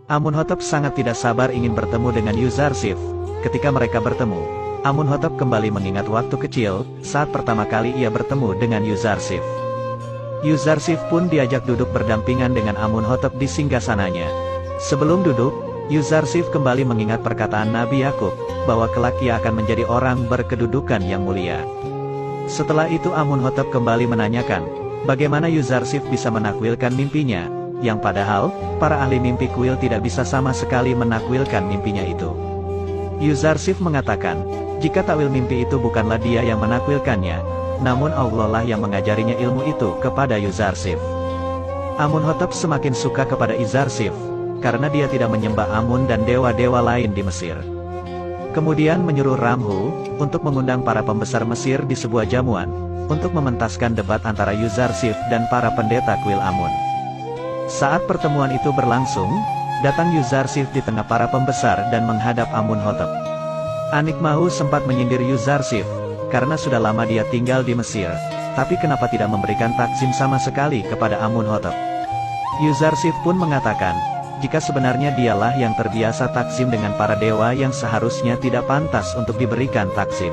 Amunhotep sangat tidak sabar ingin bertemu dengan Yuzarsif. Ketika mereka bertemu, Amunhotep kembali mengingat waktu kecil, saat pertama kali ia bertemu dengan Yuzarsif. Yuzarsif pun diajak duduk berdampingan dengan Amunhotep di singgasananya. Sebelum duduk, Yuzarsif kembali mengingat perkataan Nabi Yakub, bahwa kelak ia akan menjadi orang berkedudukan yang mulia. Setelah itu Amunhotep kembali menanyakan, bagaimana Yuzarsif bisa menakwilkan mimpinya, yang padahal, para ahli mimpi kuil tidak bisa sama sekali menakwilkan mimpinya itu. Yuzarsif mengatakan, jika takwil mimpi itu bukanlah dia yang menakwilkannya, namun Allah lah yang mengajarinya ilmu itu kepada Yuzarsif. Amunhotep semakin suka kepada Yuzarsif, karena dia tidak menyembah Amun dan dewa-dewa lain di Mesir. Kemudian menyuruh Ramhu, untuk mengundang para pembesar Mesir di sebuah jamuan, untuk mementaskan debat antara Yuzarsif dan para pendeta kuil Amun. Saat pertemuan itu berlangsung, datang Yuzarsif di tengah para pembesar dan menghadap Amunhotep. Anikmahu sempat menyindir Yuzarsif, karena sudah lama dia tinggal di Mesir, tapi kenapa tidak memberikan taksim sama sekali kepada Amunhotep. Yuzarsif pun mengatakan, jika sebenarnya dialah yang terbiasa taksim dengan para dewa yang seharusnya tidak pantas untuk diberikan taksim.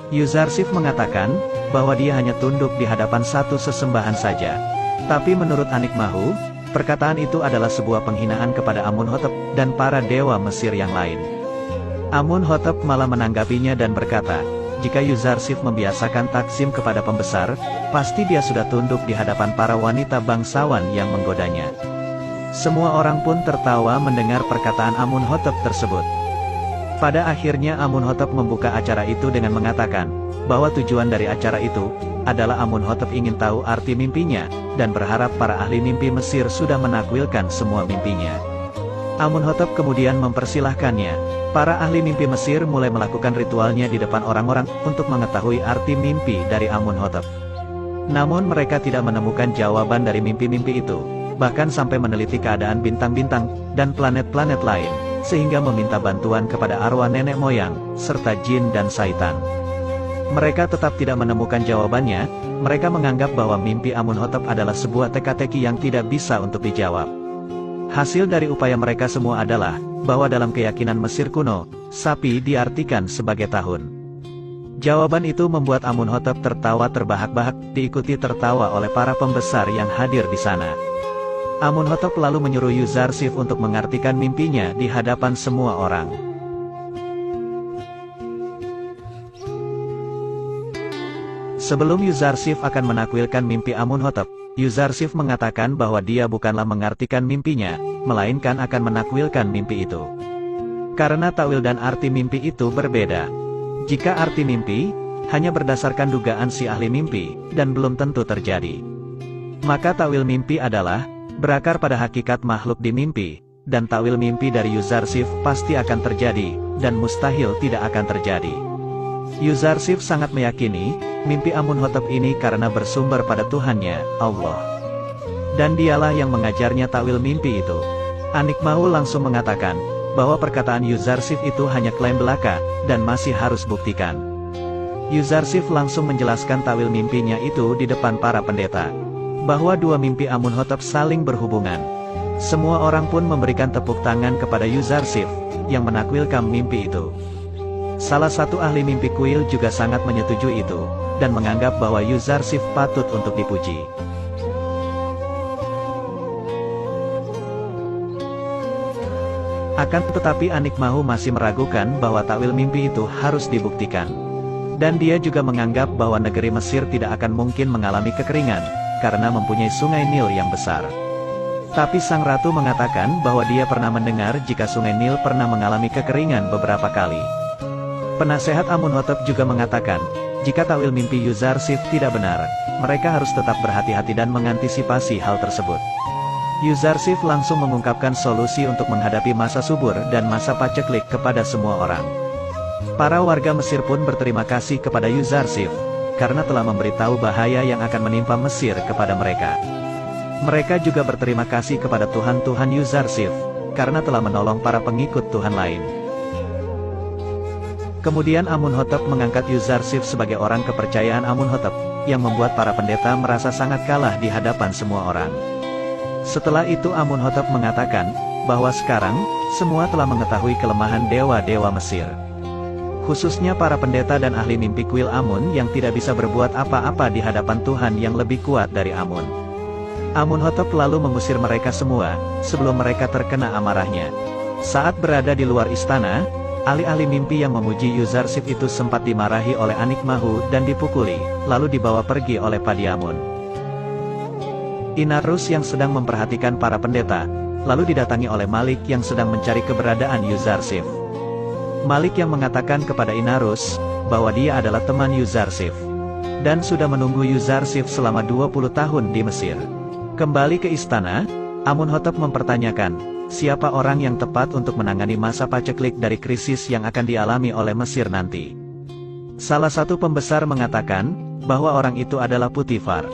Yuzarsif mengatakan, bahwa dia hanya tunduk di hadapan satu sesembahan saja. Tapi menurut Anikmahu, perkataan itu adalah sebuah penghinaan kepada Amunhotep dan para dewa Mesir yang lain. Amunhotep malah menanggapinya dan berkata, jika Yuzarsif membiasakan taksim kepada pembesar, pasti dia sudah tunduk di hadapan para wanita bangsawan yang menggodanya. Semua orang pun tertawa mendengar perkataan Amunhotep tersebut. Pada akhirnya Amunhotep membuka acara itu dengan mengatakan, bahwa tujuan dari acara itu adalah Amunhotep ingin tahu arti mimpinya, dan berharap para ahli mimpi Mesir sudah menakwilkan semua mimpinya. Amunhotep kemudian mempersilahkannya. Para ahli mimpi Mesir mulai melakukan ritualnya di depan orang-orang, untuk mengetahui arti mimpi dari Amunhotep. Namun mereka tidak menemukan jawaban dari mimpi-mimpi itu, bahkan sampai meneliti keadaan bintang-bintang, dan planet-planet lain, sehingga meminta bantuan kepada arwah nenek moyang, serta jin dan syaitan. Mereka tetap tidak menemukan jawabannya. Mereka menganggap bahwa mimpi Amunhotep adalah sebuah teka-teki yang tidak bisa untuk dijawab. Hasil dari upaya mereka semua adalah, bahwa dalam keyakinan Mesir kuno, sapi diartikan sebagai tahun. Jawaban itu membuat Amunhotep tertawa terbahak-bahak, diikuti tertawa oleh para pembesar yang hadir di sana. Amunhotep lalu menyuruh Yuzarsif untuk mengartikan mimpinya di hadapan semua orang. Sebelum Yuzarsif akan menakwilkan mimpi Amunhotep, Yuzarsif mengatakan bahwa dia bukanlah mengartikan mimpinya, melainkan akan menakwilkan mimpi itu. Karena takwil dan arti mimpi itu berbeda. Jika arti mimpi hanya berdasarkan dugaan si ahli mimpi, dan belum tentu terjadi, maka takwil mimpi adalah berakar pada hakikat makhluk di mimpi, dan takwil mimpi dari Yuzarsif pasti akan terjadi, dan mustahil tidak akan terjadi. Yuzarsif sangat meyakini mimpi Amunhotep ini karena bersumber pada Tuhannya, Allah. Dan dialah yang mengajarnya takwil mimpi itu. Anikmahu langsung mengatakan, bahwa perkataan Yuzarsif itu hanya klaim belaka, dan masih harus buktikan. Yuzarsif langsung menjelaskan takwil mimpinya itu di depan para pendeta, bahwa dua mimpi Amunhotep saling berhubungan. Semua orang pun memberikan tepuk tangan kepada Yuzarsif, yang menakwilkan mimpi itu. Salah satu ahli mimpi kuil juga sangat menyetujui itu, dan menganggap bahwa Yuzarsif patut untuk dipuji. Akan tetapi Anikmahu masih meragukan bahwa takwil mimpi itu harus dibuktikan. Dan dia juga menganggap bahwa negeri Mesir tidak akan mungkin mengalami kekeringan, karena mempunyai sungai Nil yang besar. Tapi sang ratu mengatakan bahwa dia pernah mendengar jika sungai Nil pernah mengalami kekeringan beberapa kali. Penasehat Amunhotep juga mengatakan, jika takwil mimpi Yuzarsif tidak benar, mereka harus tetap berhati-hati dan mengantisipasi hal tersebut. Yuzarsif langsung mengungkapkan solusi untuk menghadapi masa subur dan masa paceklik kepada semua orang. Para warga Mesir pun berterima kasih kepada Yuzarsif, karena telah memberitahu bahaya yang akan menimpa Mesir kepada mereka. Mereka juga berterima kasih kepada Tuhan Yuzarsif, karena telah menolong para pengikut Tuhan lain. Kemudian Amunhotep mengangkat Yuzarsif sebagai orang kepercayaan Amunhotep, yang membuat para pendeta merasa sangat kalah di hadapan semua orang. Setelah itu Amunhotep mengatakan, bahwa sekarang, semua telah mengetahui kelemahan dewa-dewa Mesir. Khususnya para pendeta dan ahli mimpi kuil Amun yang tidak bisa berbuat apa-apa di hadapan Tuhan yang lebih kuat dari Amun. Amunhotep lalu mengusir mereka semua, sebelum mereka terkena amarahnya. Saat berada di luar istana, ahli-ahli mimpi yang memuji Yuzarsif itu sempat dimarahi oleh Anikmahu dan dipukuli, lalu dibawa pergi oleh Padiamun. Inarus yang sedang memperhatikan para pendeta, lalu didatangi oleh Malik yang sedang mencari keberadaan Yuzarsif. Malik yang mengatakan kepada Inarus, bahwa dia adalah teman Yuzarsif, dan sudah menunggu Yuzarsif selama 20 tahun di Mesir. Kembali ke istana, Amunhotep mempertanyakan, siapa orang yang tepat untuk menangani masa paceklik dari krisis yang akan dialami oleh Mesir nanti. Salah satu pembesar mengatakan, bahwa orang itu adalah Putifar.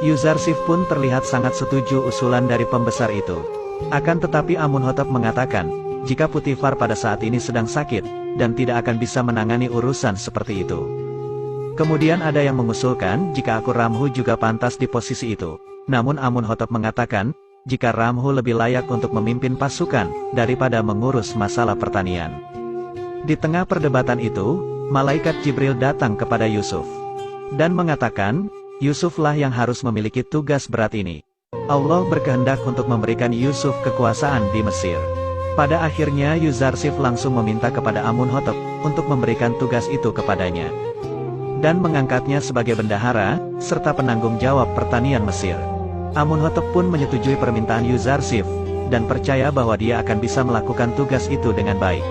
Yuzarsif pun terlihat sangat setuju usulan dari pembesar itu. Akan tetapi Amunhotep mengatakan, jika Putifar pada saat ini sedang sakit, dan tidak akan bisa menangani urusan seperti itu. Kemudian ada yang mengusulkan, jika aku Ramhu juga pantas di posisi itu. Namun Amunhotep mengatakan, jika Ramhu lebih layak untuk memimpin pasukan, daripada mengurus masalah pertanian. Di tengah perdebatan itu, malaikat Jibril datang kepada Yusuf. Dan mengatakan, Yusuflah yang harus memiliki tugas berat ini. Allah berkehendak untuk memberikan Yusuf kekuasaan di Mesir. Pada akhirnya Yuzarsif langsung meminta kepada Amunhotep, untuk memberikan tugas itu kepadanya. Dan mengangkatnya sebagai bendahara, serta penanggung jawab pertanian Mesir. Amunhotep pun menyetujui permintaan Yuzarsif, dan percaya bahwa dia akan bisa melakukan tugas itu dengan baik.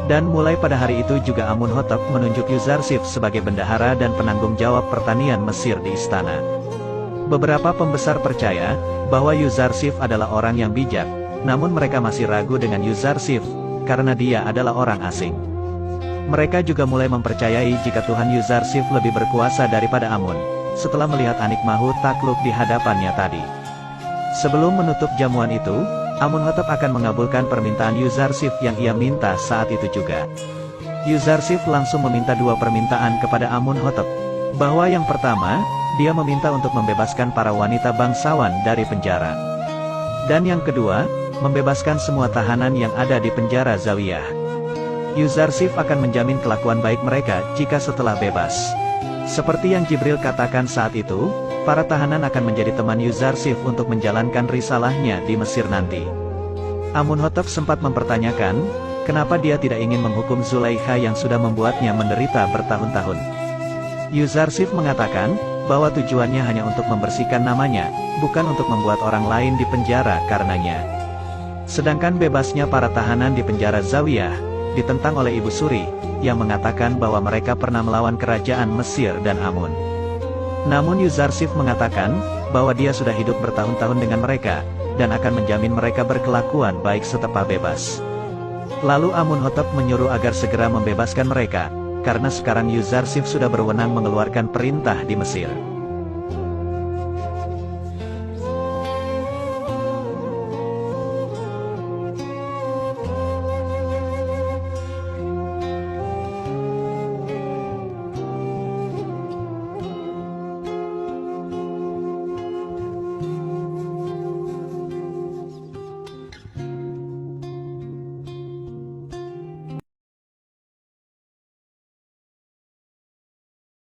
Dan mulai pada hari itu juga Amunhotep menunjuk Yuzarsif sebagai bendahara dan penanggung jawab pertanian Mesir di istana. Beberapa pembesar percaya, bahwa Yuzarsif adalah orang yang bijak, namun mereka masih ragu dengan Yuzarsif, karena dia adalah orang asing. Mereka juga mulai mempercayai jika Tuhan Yuzarsif lebih berkuasa daripada Amun, setelah melihat Anikmahu takluk di hadapannya tadi. Sebelum menutup jamuan itu, Amunhotep akan mengabulkan permintaan Yuzarsif yang ia minta saat itu juga. Yuzarsif langsung meminta dua permintaan kepada Amunhotep, bahwa yang pertama, dia meminta untuk membebaskan para wanita bangsawan dari penjara. Dan yang kedua, membebaskan semua tahanan yang ada di penjara Zawiyah. Yuzarsif akan menjamin kelakuan baik mereka jika setelah bebas. Seperti yang Jibril katakan saat itu, para tahanan akan menjadi teman Yuzarsif untuk menjalankan risalahnya di Mesir nanti. Amunhotep sempat mempertanyakan, kenapa dia tidak ingin menghukum Zulaikha yang sudah membuatnya menderita bertahun-tahun. Yuzarsif mengatakan, bahwa tujuannya hanya untuk membersihkan namanya, bukan untuk membuat orang lain di penjara karenanya. Sedangkan bebasnya para tahanan di penjara Zawiyah, ditentang oleh Ibu Suri, yang mengatakan bahwa mereka pernah melawan kerajaan Mesir dan Amun. Namun Yuzarsif mengatakan, bahwa dia sudah hidup bertahun-tahun dengan mereka, dan akan menjamin mereka berkelakuan baik setelah bebas. Lalu Amunhotep menyuruh agar segera membebaskan mereka, karena sekarang Yuzarsif sudah berwenang mengeluarkan perintah di Mesir.